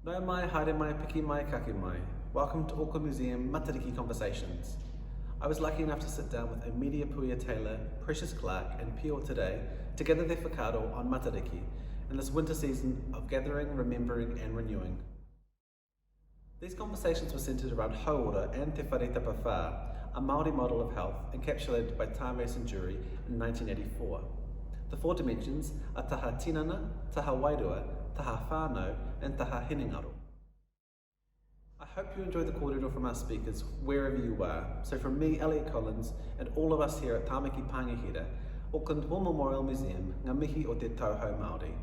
Nau mai, haere mai, piki mai, kake mai. Welcome to Auckland Museum Matariki Conversations. I was lucky enough to sit down with Imedia Puia Taylor, Precious Clark and Pio Terei to gather their whakaaro on Matariki in this winter season of gathering, remembering and renewing. These conversations were centred around Hauora and Te Whare Tapa Whā, a Māori model of health encapsulated by Tāmaki Paenga Hira in 1984. The four dimensions are taha tinana, taha wairua, taha whānau and taha hinengaro. I hope you enjoy the kōrero from our speakers wherever you are. So from me, Elliot Collins, and all of us here at Tāmaki Paenga Hira, Auckland War Memorial Museum, ngā mihi o te tauhou Māori.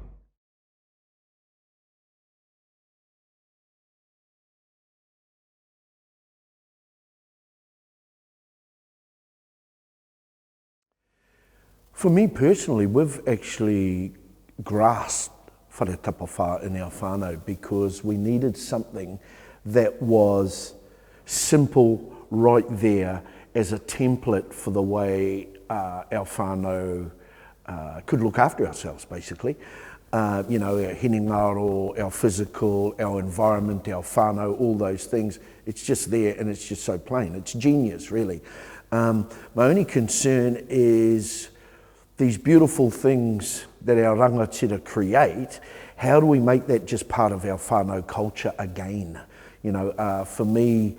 For me personally, we've actually grasped Whare Tapa Whā in our whānau because we needed something that was simple right there as a template for the way our whānau could look after ourselves, basically. Our hinengaro, our physical, our environment, our whānau, all those things. It's just there and it's just so plain. It's genius, really. My only concern is these beautiful things that our rangatira create, how do we make that just part of our whānau culture again? For me,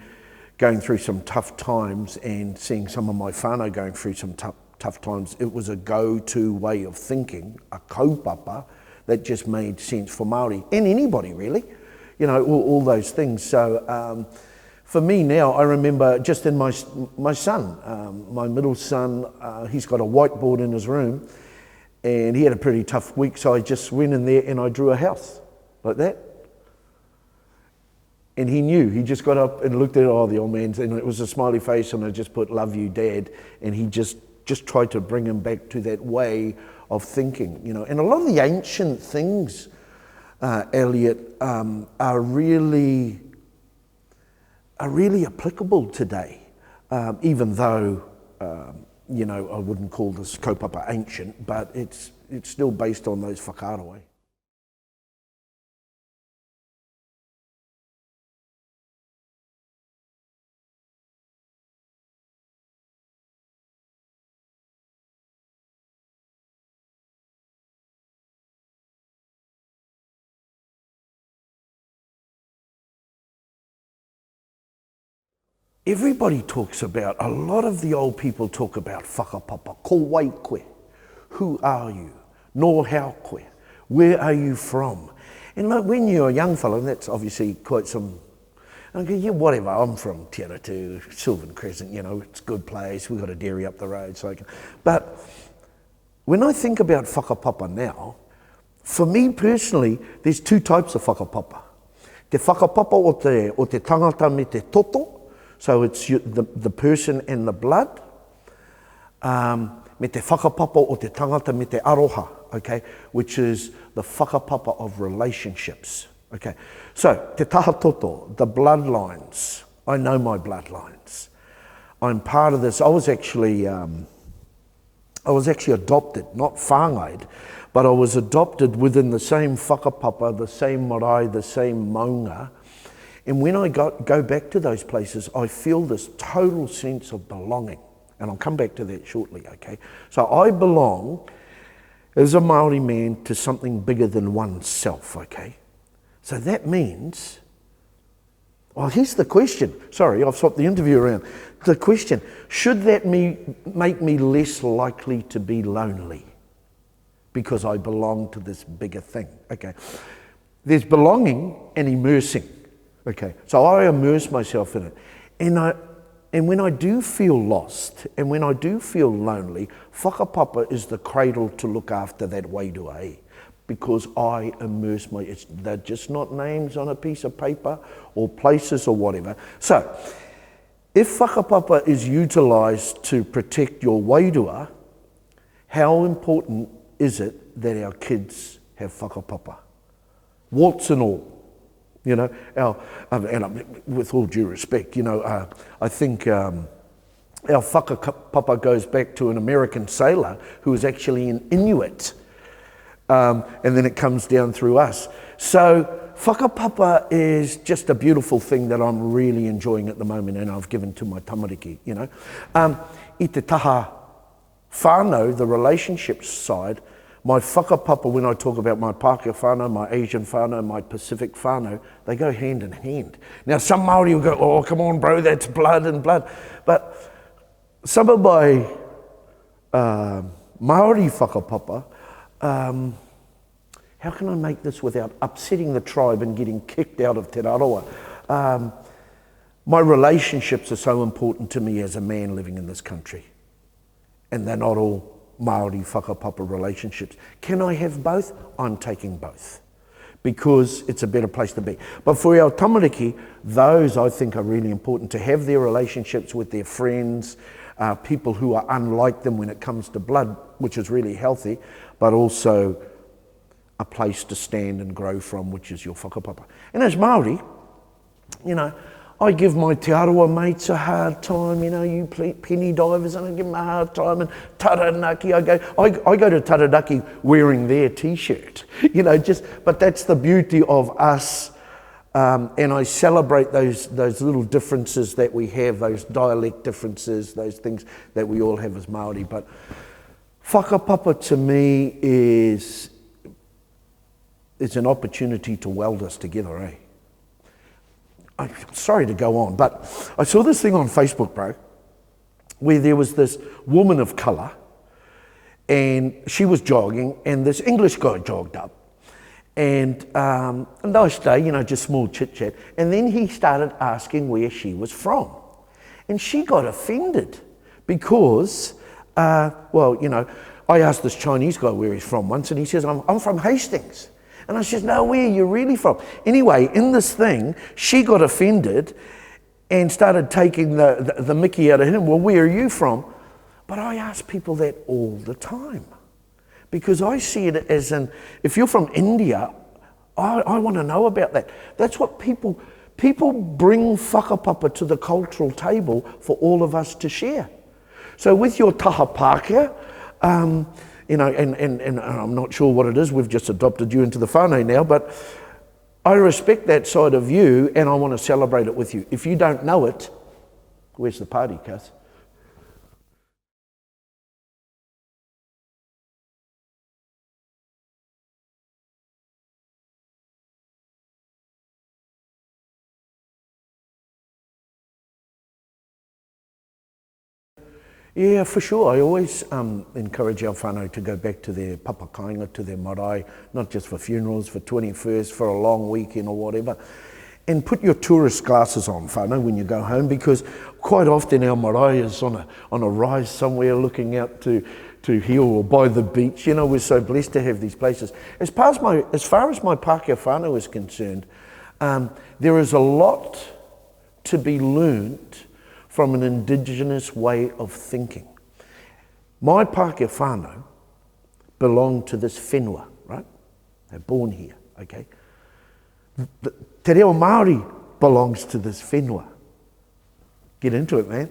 going through some tough times and seeing some of my whānau going through some tough times, it was a go-to way of thinking, a kaupapa, that just made sense for Māori, and anybody really, all those things. So for me now, I remember just in my son, my middle son, he's got a whiteboard in his room and he had a pretty tough week, so I just went in there and I drew a house like that. And he knew, he just got up and looked at it, the old man's, and it was a smiley face and I just put, "Love you, Dad," and he just tried to bring him back to that way of thinking, And a lot of the ancient things, Elliot, are really applicable today, even though, I wouldn't call this kaupapa ancient, but it's still based on those whakaaro. Everybody talks about, a lot of the old people talk about whakapapa, ko wai koe, who are you, no how koe, where are you from? And like when you're a young fellow, that's obviously quite some, I go, yeah, whatever, I'm from Te Ratu, Sylvan Crescent, it's a good place, we've got a dairy up the road. But when I think about whakapapa now, for me personally, there's two types of whakapapa. Te whakapapa o te tangata me te toto, so it's the person and the blood. Me te whakapapa o te tangata me te aroha, okay, which is the whakapapa of relationships, okay. So, te taha toto, the bloodlines. I know my bloodlines. I'm part of this. I was actually adopted, not whāngaid, but I was adopted within the same whakapapa, the same marae, the same maunga. And when I go back to those places, I feel this total sense of belonging. And I'll come back to that shortly, okay? So I belong as a Māori man to something bigger than oneself, okay? So that means, well, here's the question. Sorry, I've swapped the interview around. The question, should that make me less likely to be lonely because I belong to this bigger thing, okay? There's belonging and immersing. Okay, so I immerse myself in it. And when I do feel lost, and when I do feel lonely, whakapapa is the cradle to look after that wairua, because I immerse they're just not names on a piece of paper, or places or whatever. So, if whakapapa is utilised to protect your wairua, how important is it that our kids have whakapapa? Warts and all. With all due respect, I think our whakapapa goes back to an American sailor who was actually an Inuit, and then it comes down through us. So whakapapa is just a beautiful thing that I'm really enjoying at the moment, and I've given to my tamariki, you know. I te taha whānau, the relationships side, my whakapapa, when I talk about my Pākehā whānau, my Asian whānau, my Pacific whānau, they go hand in hand. Now some Māori will go, oh, come on, bro, that's blood and blood. But some of my Māori whakapapa, how can I make this without upsetting the tribe and getting kicked out of Te Raroa? My relationships are so important to me as a man living in this country. And they're not all Māori whakapapa relationships. Can I have both? I'm taking both, because it's a better place to be. But for our tamariki, those I think are really important, to have their relationships with their friends, people who are unlike them when it comes to blood, which is really healthy, but also a place to stand and grow from, which is your whakapapa. And as Māori, you know, I give my Te Arawa mates a hard time, you know, you penny divers, and I give them a hard time, and Taranaki, I go to Taranaki wearing their t-shirt, you know, but that's the beauty of us, and I celebrate those little differences that we have, those dialect differences, those things that we all have as Māori. But whakapapa to me is an opportunity to weld us together, eh? I'm sorry to go on, but I saw this thing on Facebook, bro, where there was this woman of colour, and she was jogging, and this English guy jogged up, and a nice day, you know, just small chit-chat, and then he started asking where she was from, and she got offended because, well, you know, I asked this Chinese guy where he's from once, and he says, I'm from Hastings. And I said, no, where are you really from? Anyway, in this thing, she got offended and started taking the mickey out of him. Well, where are you from? But I ask people that all the time, because I see it as if you're from India, I want to know about that. That's what people bring whakapapa to the cultural table for all of us to share. So with your taha Pākehā, you know, and I'm not sure what it is, we've just adopted you into the whānau now, but I respect that side of you, and I want to celebrate it with you. If you don't know it, where's the party, cuz? Yeah, for sure. I always encourage our whānau to go back to their papakainga, to their marae, not just for funerals, for 21st, for a long weekend or whatever. And put your tourist glasses on, whānau, when you go home, because quite often our marae is on a rise somewhere looking out to hill or by the beach. You know, we're so blessed to have these places. As far as my Pākehā whānau is concerned, there is a lot to be learnt from an indigenous way of thinking. My Pākehā whānau belong to this whenua, right? They're born here, okay? Te reo Māori belongs to this whenua. Get into it, man.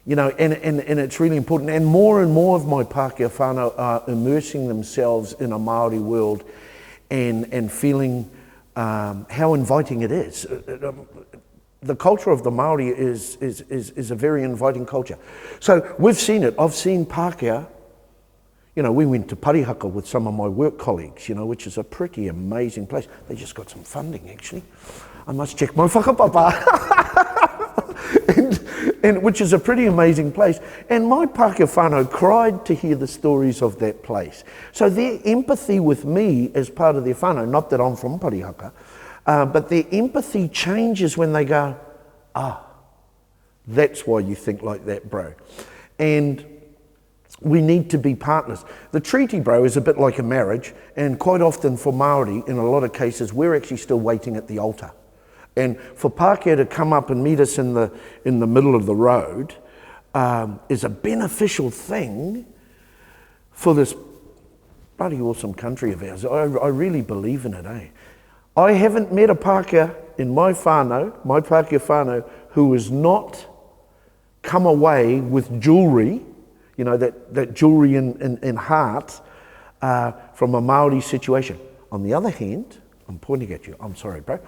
You know, and it's really important. And more of my Pākehā whānau are immersing themselves in a Māori world and feeling how inviting it is. The culture of the Māori is a very inviting culture. So we've seen it. I've seen Pākehā. You know, we went to Parihaka with some of my work colleagues, you know, which is a pretty amazing place. They just got some funding, actually. I must check my whakapapa. and which is a pretty amazing place. And my Pākehā whānau cried to hear the stories of that place. So their empathy with me as part of their whānau, not that I'm from Parihaka, but their empathy changes when they go, that's why you think like that, bro. And we need to be partners. The treaty, bro, is a bit like a marriage, and quite often for Māori, in a lot of cases, we're actually still waiting at the altar. And for Pākehā to come up and meet us in the middle of the road is a beneficial thing for this bloody awesome country of ours. I really believe in it, eh? I haven't met a Pākehā in my whānau, my Pākehā whānau, who has not come away with jewellery, you know, that jewellery in heart from a Māori situation. On the other hand, I'm pointing at you, I'm sorry, bro.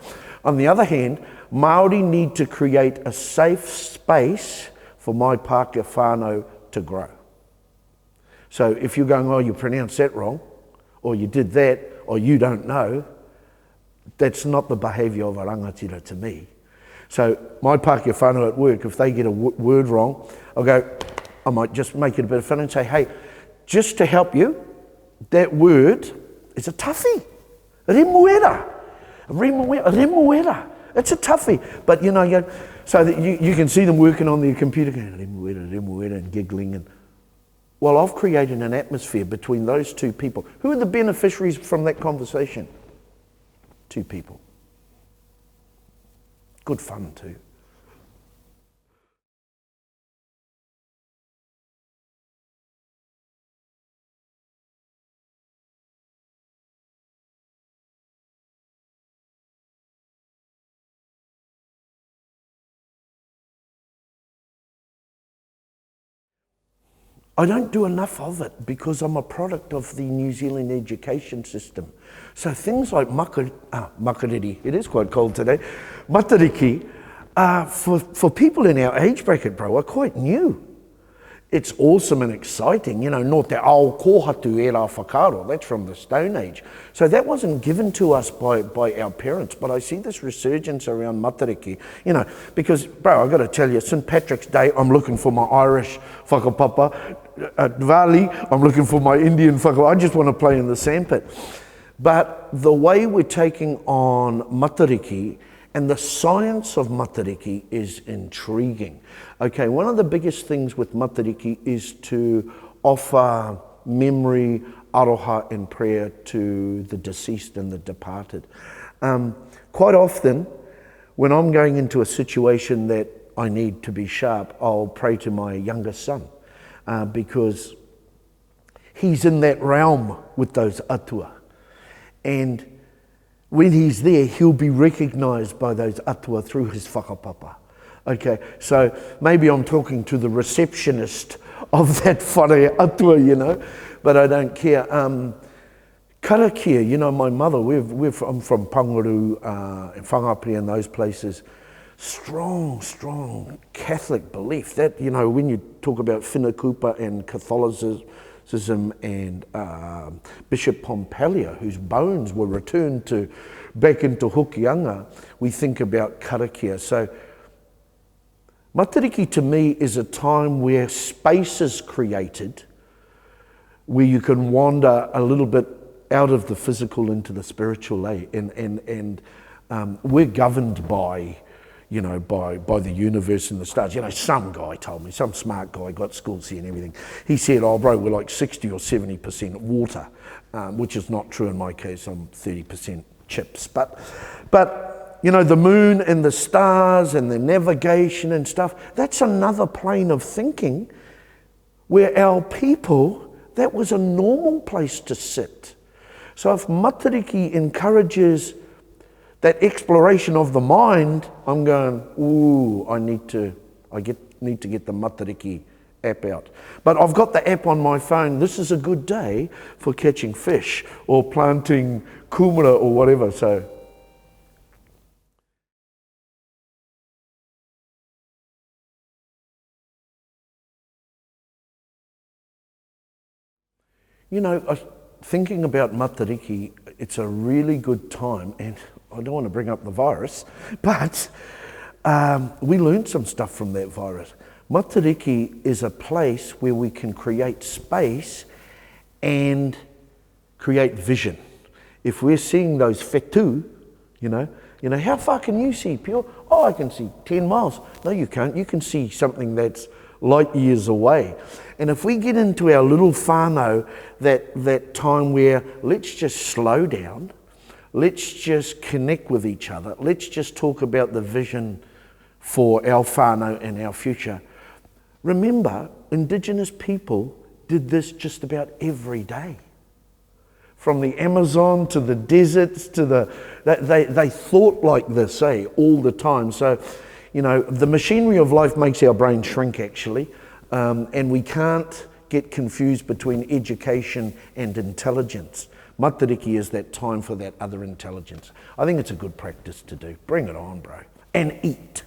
On the other hand, Māori need to create a safe space for my Pākehā whānau to grow. So if you're going, oh, you pronounced that wrong, or you did that, or you don't know, that's not the behaviour of a rangatira to me. So my Pākehā whānau at work, if they get a word wrong, I'll go, I might just make it a bit of fun and say, hey, just to help you, that word is a toughie. Remuera. It's a toughie. But you know, so that you can see them working on their computer going, remuera, and giggling. And well, I've created an atmosphere between those two people. Who are the beneficiaries from that conversation? Two people. Good fun too. I don't do enough of it because I'm a product of the New Zealand education system. So things like makariri, it is quite cold today, matariki, for people in our age bracket, bro, are quite new. It's awesome and exciting, you know, no te ao kohatu e rā whakaro, that's from the Stone Age. So that wasn't given to us by our parents, but I see this resurgence around matariki, you know, because, bro, I've got to tell you, St. Patrick's Day, I'm looking for my Irish whakapapa. At Diwali, I'm looking for my Indian whakapapa. I just want to play in the sandpit. But the way we're taking on matariki and the science of matariki is intriguing. Okay, one of the biggest things with matariki is to offer memory, aroha and prayer to the deceased and the departed. Quite often, when I'm going into a situation that I need to be sharp, I'll pray to my youngest son because he's in that realm with those atua. And when he's there, he'll be recognised by those atua through his whakapapa. Okay, so maybe I'm talking to the receptionist of that whare atua, you know, but I don't care. Karakia, you know, my mother, I'm from Pangaru, Whangapiri and those places. Strong Catholic belief that, you know, when you talk about whenakupa and Catholicism and Bishop Pompalia, whose bones were returned back into Hokianga, we think about karakia. So matariki to me is a time where space is created, where you can wander a little bit out of the physical into the spiritual, and we're governed by, you know, by the universe and the stars. You know, some guy told me, some smart guy, got schools here and everything. He said, oh, bro, we're like 60 or 70% water, which is not true in my case. I'm 30% chips. But, you know, the moon and the stars and the navigation and stuff, that's another plane of thinking where our people, that was a normal place to sit. So if matariki encourages that exploration of the mind, I'm going, ooh, I need to get the matariki app out. But I've got the app on my phone. This is a good day for catching fish or planting kumara or whatever. So, you know, thinking about matariki, it's a really good time, and I don't want to bring up the virus, but we learned some stuff from that virus. Matariki is a place where we can create space and create vision. If we're seeing those whetū, you know, how far can you see, Pio? Oh, I can see 10 miles. No, you can't. You can see something that's light years away. And if we get into our little whānau, that time where let's just slow down, let's just connect with each other, let's just talk about the vision for our whānau and our future. Remember, Indigenous people did this just about every day. From the Amazon to the deserts to they thought like this, all the time. So, you know, the machinery of life makes our brain shrink actually, and we can't get confused between education and intelligence. Matariki is that time for that other intelligence. I think it's a good practice to do. Bring it on, bro. And eat.